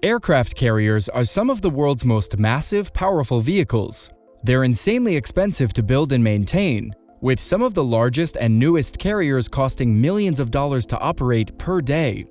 Aircraft carriers are some of the world's most massive, powerful vehicles. They're insanely expensive to build and maintain, with some of the largest and newest carriers costing millions of dollars to operate per day.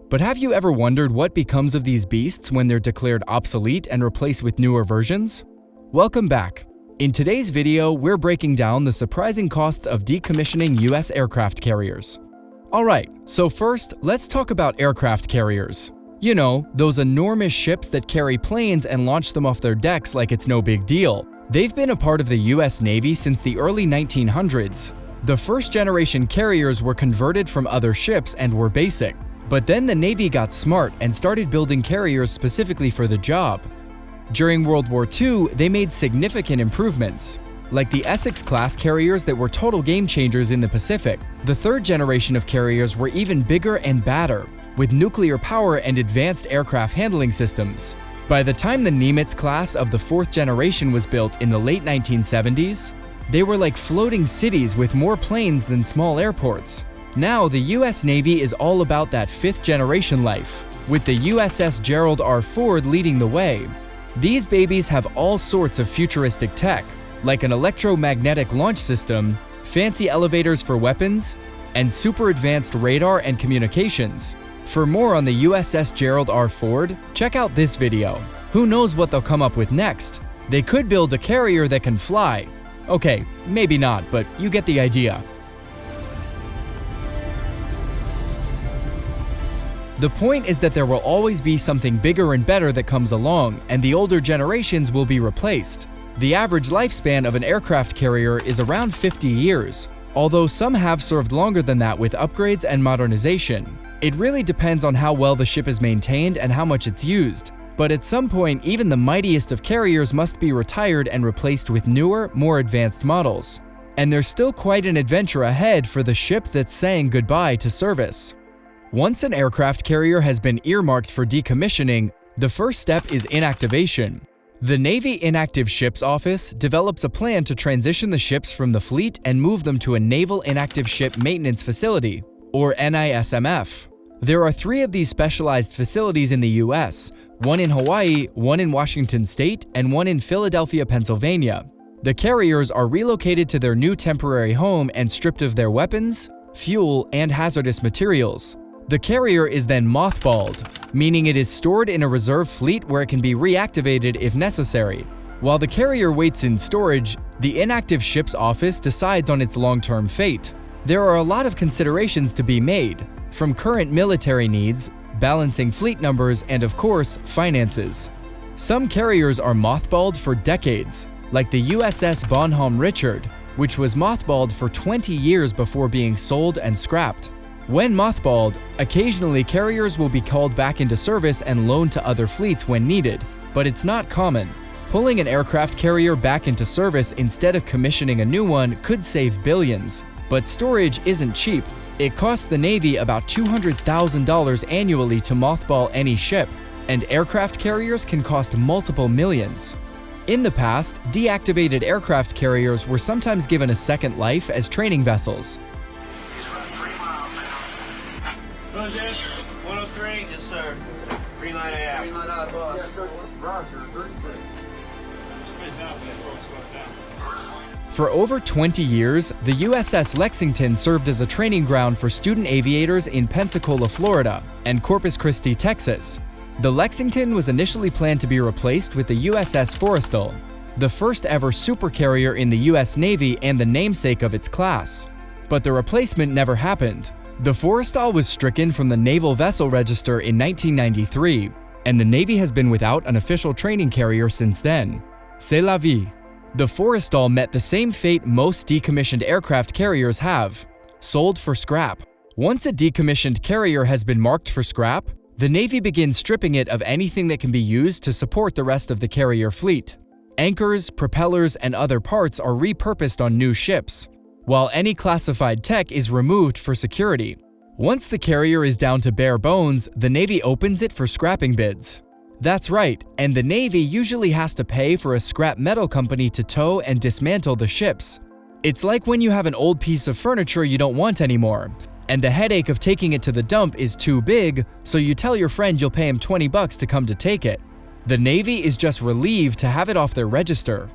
But have you ever wondered what becomes of these beasts when they're declared obsolete and replaced with newer versions? Welcome back. In today's video, we're breaking down the surprising costs of decommissioning US aircraft carriers. Alright, so first, let's talk about aircraft carriers. You know, those enormous ships that carry planes and launch them off their decks like it's no big deal. They've been a part of the US Navy since the early 1900s. The first-generation carriers were converted from other ships and were basic. But then the Navy got smart and started building carriers specifically for the job. During World War II, they made significant improvements, like the Essex-class carriers that were total game-changers in the Pacific. The third generation of carriers were even bigger and badder, with nuclear power and advanced aircraft handling systems. By the time the Nimitz class of the fourth generation was built in the late 1970s, they were like floating cities with more planes than small airports. Now, the US Navy is all about that fifth generation life, with the USS Gerald R. Ford leading the way. These babies have all sorts of futuristic tech, like an electromagnetic launch system, fancy elevators for weapons, and super advanced radar and communications. For more on the USS Gerald R. Ford, check out this video. Who knows what they'll come up with next? They could build a carrier that can fly. Okay, maybe not, but you get the idea. The point is that there will always be something bigger and better that comes along, and the older generations will be replaced. The average lifespan of an aircraft carrier is around 50 years, although some have served longer than that with upgrades and modernization. It really depends on how well the ship is maintained and how much it's used, but at some point even the mightiest of carriers must be retired and replaced with newer, more advanced models. And there's still quite an adventure ahead for the ship that's saying goodbye to service. Once an aircraft carrier has been earmarked for decommissioning, the first step is inactivation. The Navy Inactive Ships Office develops a plan to transition the ships from the fleet and move them to a Naval Inactive Ship Maintenance Facility, or NISMF. There are 3 of these specialized facilities in the US, one in Hawaii, one in Washington State, and one in Philadelphia, Pennsylvania. The carriers are relocated to their new temporary home and stripped of their weapons, fuel, and hazardous materials. The carrier is then mothballed, meaning it is stored in a reserve fleet where it can be reactivated if necessary. While the carrier waits in storage, the Inactive Ships Office decides on its long-term fate. There are a lot of considerations to be made, from current military needs, balancing fleet numbers, and of course, finances. Some carriers are mothballed for decades, like the USS Bonhomme Richard, which was mothballed for 20 years before being sold and scrapped. When mothballed, occasionally carriers will be called back into service and loaned to other fleets when needed, but it's not common. Pulling an aircraft carrier back into service instead of commissioning a new one could save billions, but storage isn't cheap. It costs the Navy about $200,000 annually to mothball any ship, and aircraft carriers can cost multiple millions. In the past, deactivated aircraft carriers were sometimes given a second life as training vessels. 103, yes sir. Green light out. Green light out, boss. Roger, 36. For over 20 years, the USS Lexington served as a training ground for student aviators in Pensacola, Florida, and Corpus Christi, Texas. The Lexington was initially planned to be replaced with the USS Forrestal, the first ever supercarrier in the US Navy and the namesake of its class. But the replacement never happened. The Forrestal was stricken from the Naval Vessel Register in 1993, and the Navy has been without an official training carrier since then. C'est la vie. The Forrestal met the same fate most decommissioned aircraft carriers have: sold for scrap. Once a decommissioned carrier has been marked for scrap, the Navy begins stripping it of anything that can be used to support the rest of the carrier fleet. Anchors, propellers, and other parts are repurposed on new ships, while any classified tech is removed for security. Once the carrier is down to bare bones, the Navy opens it for scrapping bids. That's right, and the Navy usually has to pay for a scrap metal company to tow and dismantle the ships. It's like when you have an old piece of furniture you don't want anymore. and the headache of taking it to the dump is too big, so you tell your friend you'll pay him $20 to come to take it. The Navy is just relieved to have it off their register.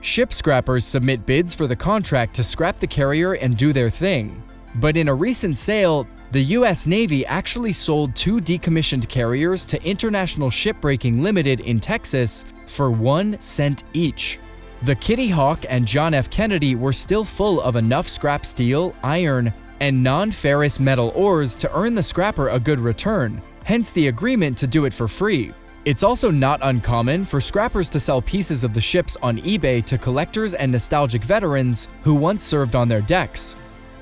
Ship scrappers submit bids for the contract to scrap the carrier and do their thing. But in a recent sale, the US Navy actually sold 2 decommissioned carriers to International Shipbreaking Limited in Texas for 1 cent each. The Kitty Hawk and John F. Kennedy were still full of enough scrap steel, iron, and non-ferrous metal ores to earn the scrapper a good return, hence the agreement to do it for free. It's also not uncommon for scrappers to sell pieces of the ships on eBay to collectors and nostalgic veterans who once served on their decks.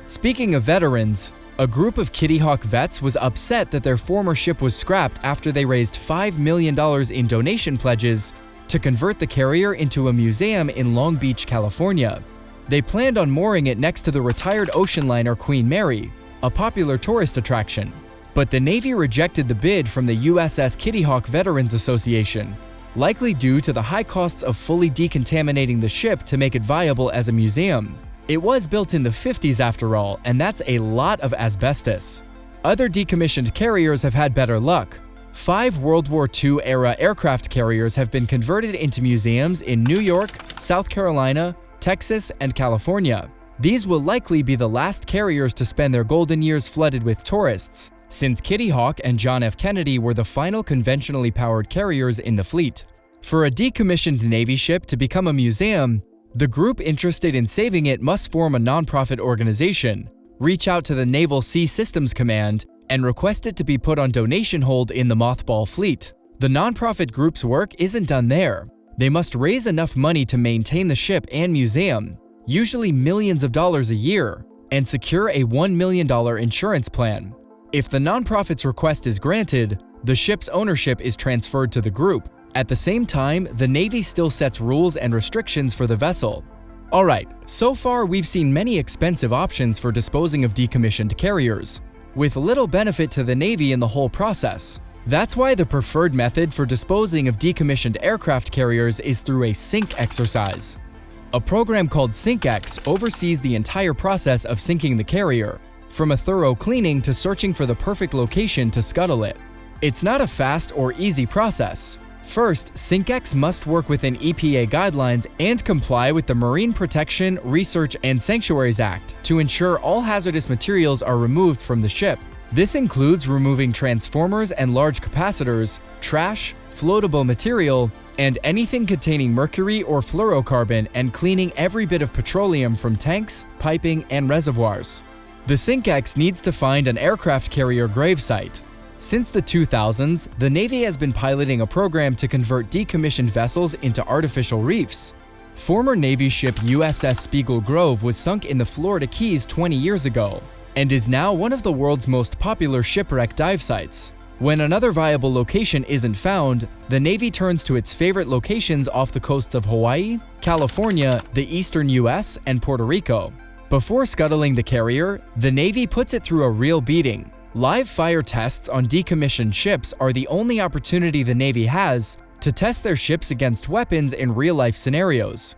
Speaking of veterans, a group of Kitty Hawk vets was upset that their former ship was scrapped after they raised $5 million in donation pledges to convert the carrier into a museum in Long Beach, California. They planned on mooring it next to the retired ocean liner Queen Mary, a popular tourist attraction. But the Navy rejected the bid from the USS Kitty Hawk Veterans Association, likely due to the high costs of fully decontaminating the ship to make it viable as a museum. It was built in the 50s after all, and that's a lot of asbestos. Other decommissioned carriers have had better luck. 5 World War II-era aircraft carriers have been converted into museums in New York, South Carolina, Texas, and California. These will likely be the last carriers to spend their golden years flooded with tourists, since Kitty Hawk and John F. Kennedy were the final conventionally powered carriers in the fleet. For a decommissioned Navy ship to become a museum, the group interested in saving it must form a nonprofit organization, reach out to the Naval Sea Systems Command, and request it to be put on donation hold in the mothball fleet. The nonprofit group's work isn't done there. They must raise enough money to maintain the ship and museum, usually millions of dollars a year, and secure a $1 million insurance plan. If the nonprofit's request is granted, the ship's ownership is transferred to the group. At the same time, the Navy still sets rules and restrictions for the vessel. Alright, so far we've seen many expensive options for disposing of decommissioned carriers, with little benefit to the Navy in the whole process. That's why the preferred method for disposing of decommissioned aircraft carriers is through a sink exercise. A program called SINKEX oversees the entire process of sinking the carrier, from a thorough cleaning to searching for the perfect location to scuttle it. It's not a fast or easy process. First, SINKEX must work within EPA guidelines and comply with the Marine Protection, Research, and Sanctuaries Act to ensure all hazardous materials are removed from the ship. This includes removing transformers and large capacitors, trash, floatable material, and anything containing mercury or fluorocarbon, and cleaning every bit of petroleum from tanks, piping, and reservoirs. The SINKEX needs to find an aircraft carrier gravesite. Since the 2000s, the Navy has been piloting a program to convert decommissioned vessels into artificial reefs. Former Navy ship USS Spiegel Grove was sunk in the Florida Keys 20 years ago, and is now one of the world's most popular shipwreck dive sites. When another viable location isn't found, the Navy turns to its favorite locations off the coasts of Hawaii, California, the eastern US, and Puerto Rico. Before scuttling the carrier, the Navy puts it through a real beating. Live fire tests on decommissioned ships are the only opportunity the Navy has to test their ships against weapons in real-life scenarios.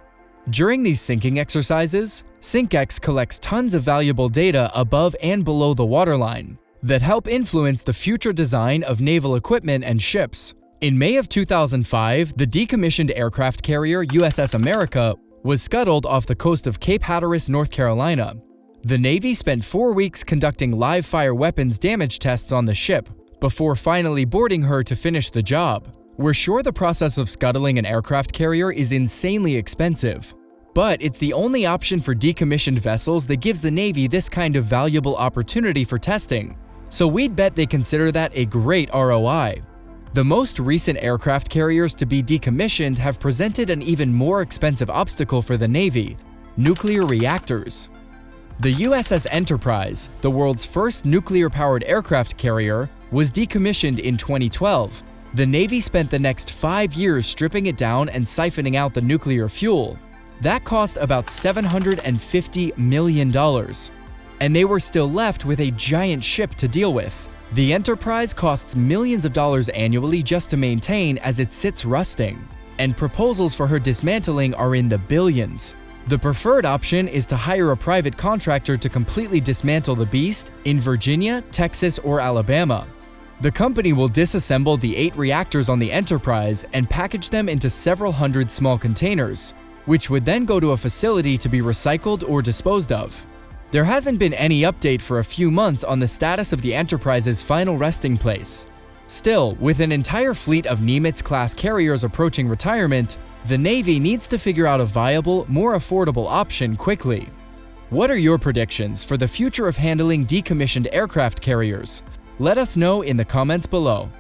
During these sinking exercises, SINKEX collects tons of valuable data above and below the waterline that help influence the future design of naval equipment and ships. In May of 2005, the decommissioned aircraft carrier USS America was scuttled off the coast of Cape Hatteras, North Carolina. The Navy spent 4 weeks conducting live-fire weapons damage tests on the ship, before finally boarding her to finish the job. We're sure the process of scuttling an aircraft carrier is insanely expensive, but it's the only option for decommissioned vessels that gives the Navy this kind of valuable opportunity for testing, so we'd bet they consider that a great ROI. The most recent aircraft carriers to be decommissioned have presented an even more expensive obstacle for the Navy: nuclear reactors. The USS Enterprise, the world's first nuclear-powered aircraft carrier, was decommissioned in 2012. The Navy spent the next 5 years stripping it down and siphoning out the nuclear fuel. That cost about $750 million. And they were still left with a giant ship to deal with. The Enterprise costs millions of dollars annually just to maintain as it sits rusting, and proposals for her dismantling are in the billions. The preferred option is to hire a private contractor to completely dismantle the beast in Virginia, Texas, or Alabama. The company will disassemble the 8 reactors on the Enterprise and package them into several hundred small containers, which would then go to a facility to be recycled or disposed of. There hasn't been any update for a few months on the status of the Enterprise's final resting place. Still, with an entire fleet of Nimitz-class carriers approaching retirement, the Navy needs to figure out a viable, more affordable option quickly. What are your predictions for the future of handling decommissioned aircraft carriers? Let us know in the comments below.